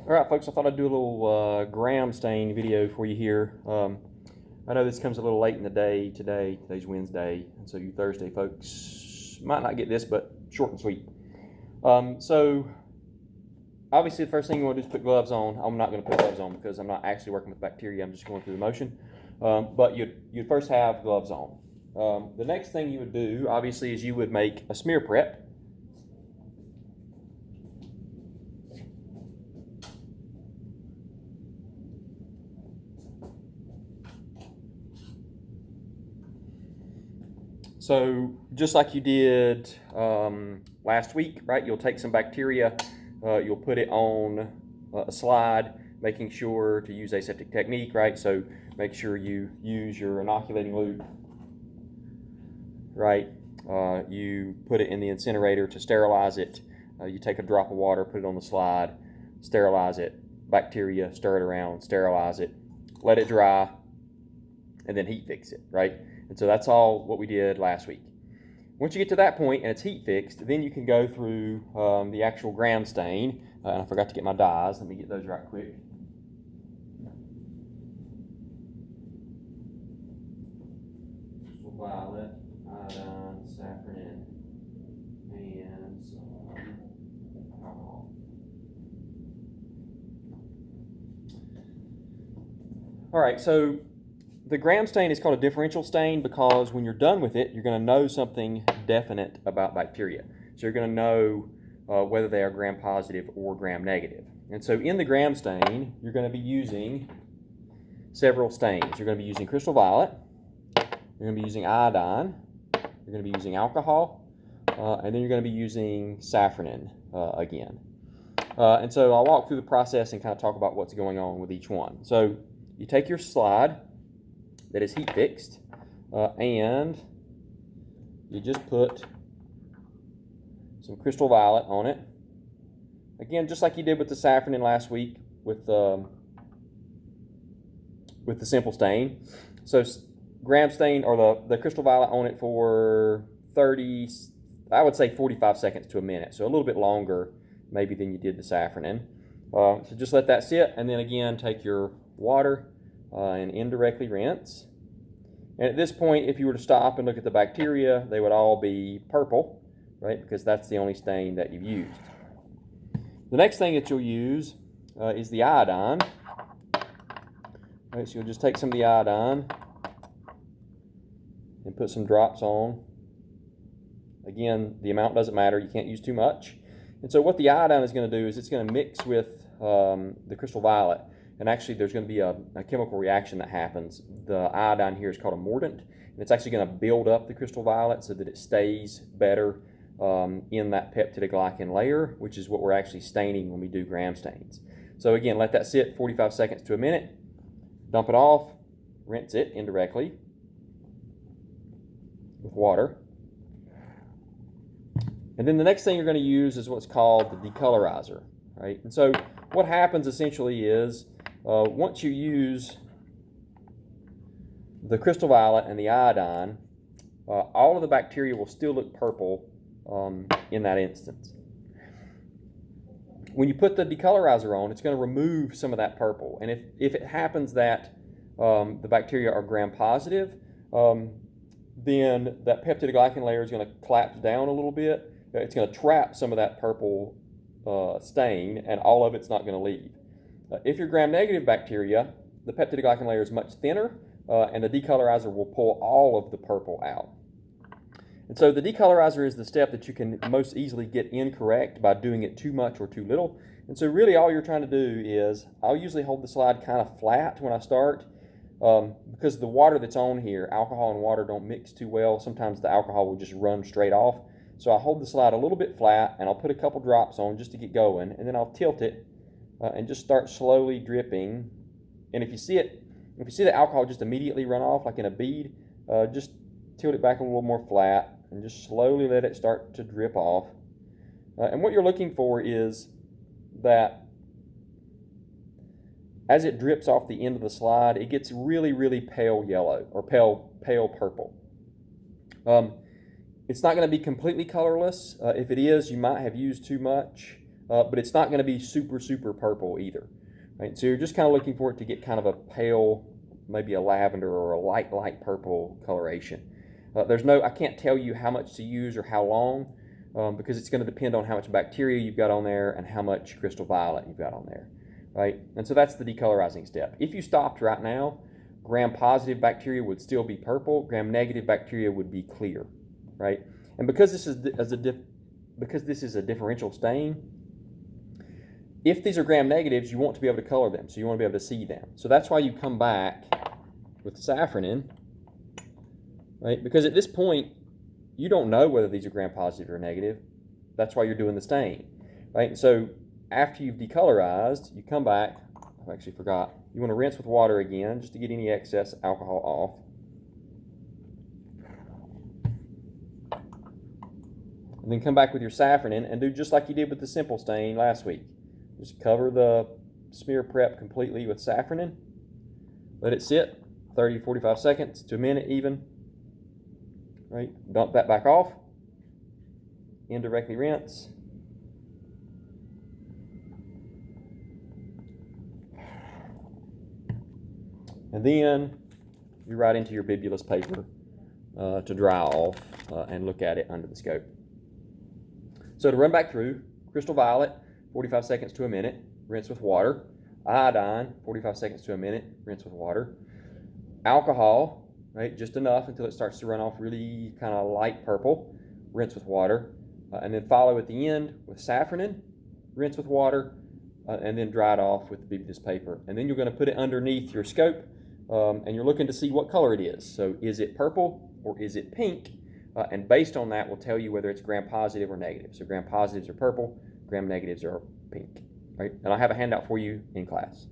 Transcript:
All right, folks, I thought I'd do a little gram stain video for you here. I know this comes a little late in the day today. Today's Wednesday, and so you Thursday folks might not get this, but short and sweet. So obviously the first thing you want to do is put gloves on. I'm not going to put gloves on because I'm not actually working with bacteria. I'm just going through the motion. But you'd first have gloves on. The next thing you would do, obviously, is you would make a smear prep. So just like you did last week, right? You'll take some bacteria, you'll put it on a slide, making sure to use aseptic technique, right? So make sure you use your inoculating lube, right? You put it in the incinerator to sterilize it. You take a drop of water, put it on the slide, sterilize it, bacteria, stir it around, sterilize it, let it dry, and then heat fix it, right? And so that's all what we did last week. Once you get to that point and it's heat fixed, then you can go through the actual gram stain. And I forgot to get my dyes. Let me get those right quick. Violet, iodine, saffron, and some alcohol. All right, so the gram stain is called a differential stain because when you're done with it, you're going to know something definite about bacteria. So you're going to know whether they are gram positive or gram negative. And so in the gram stain, you're going to be using several stains. You're going to be using crystal violet, you're going to be using iodine, you're going to be using alcohol, and then you're going to be using saffron again. And so I'll walk through the process and kind of talk about what's going on with each one. So you take your slide that is heat fixed, and you just put some crystal violet on it. Again, just like you did with the saffron last week with the simple stain. So gram stain or the crystal violet on it for 30, I would say 45 seconds to a minute. So a little bit longer maybe than you did the saffron. So just let that sit, and then again take your water and indirectly rinse. And at this point, if you were to stop and look at the bacteria, they would all be purple, right? Because that's the only stain that you've used. The next thing that you'll use is the iodine. Right, so you'll just take some of the iodine and put some drops on. Again, the amount doesn't matter. You can't use too much. And so what the iodine is going to do is it's going to mix with the crystal violet. And actually, there's going to be a chemical reaction that happens. The iodine here is called a mordant, and it's actually going to build up the crystal violet so that it stays better in that peptidoglycan layer, which is what we're actually staining when we do gram stains. So again, let that sit 45 seconds to a minute, dump it off, rinse it indirectly with water. And then the next thing you're going to use is what's called the Decolorizer, right? And so what happens essentially is once you use the crystal violet and the iodine, all of the bacteria will still look purple in that instance. When you put the Decolorizer on, it's going to remove some of that purple. And if it happens that the bacteria are gram positive, then that peptidoglycan layer is going to collapse down a little bit. It's going to trap some of that purple stain, and all of it's not going to leave. If you're gram-negative bacteria, the peptidoglycan layer is much thinner, and the decolorizer will pull all of the purple out. And so the decolorizer is the step that you can most easily get incorrect by doing it too much or too little. And so really all you're trying to do is, I'll usually hold the slide kind of flat when I start, because the water that's on here, alcohol and water don't mix too well. Sometimes the alcohol will just run straight off. So I'll hold the slide a little bit flat, and I'll put a couple drops on just to get going, and then I'll tilt it and just start slowly dripping. And if you see the alcohol just immediately run off like in a bead, just tilt it back a little more flat and just slowly let it start to drip off. And what you're looking for is that as it drips off the end of the slide, it gets really, really pale yellow or pale purple. It's not going to be completely colorless. If it is, you might have used too much. but it's not going to be super, super purple either. Right? So you're just kind of looking for it to get kind of a pale, maybe a lavender or a light purple coloration. I can't tell you how much to use or how long, because it's going to depend on how much bacteria you've got on there and how much crystal violet you've got on there, right? And so that's the decolorizing step. If you stopped right now, gram-positive bacteria would still be purple, gram-negative bacteria would be clear, right? And because this is a differential stain, if these are gram-negatives, you want to be able to color them, so you want to be able to see them. So that's why you come back with safranin, right? Because at this point, you don't know whether these are gram-positive or negative. That's why you're doing the stain, right? So after you've decolorized, you come back. I actually forgot. You want to rinse with water again, just to get any excess alcohol off. And then come back with your safranin and do just like you did with the simple stain last week. Just cover the smear prep completely with safranin. Let it sit 30, 45 seconds to a minute even. Right? Dump that back off. Indirectly rinse. And then you write into your bibulous paper to dry off and look at it under the scope. So to run back through, crystal violet, 45 seconds to a minute, rinse with water. Iodine, 45 seconds to a minute, rinse with water. Alcohol, right, just enough until it starts to run off really kind of light purple, rinse with water. And then follow at the end with safranin, rinse with water, and then dry it off with the bibulous paper. And then you're going to put it underneath your scope, and you're looking to see what color it is. So is it purple or is it pink? And based on that, we'll tell you whether it's gram-positive or negative. So gram-positives are purple, gram-negatives are pink. Right? And I have a handout for you in class.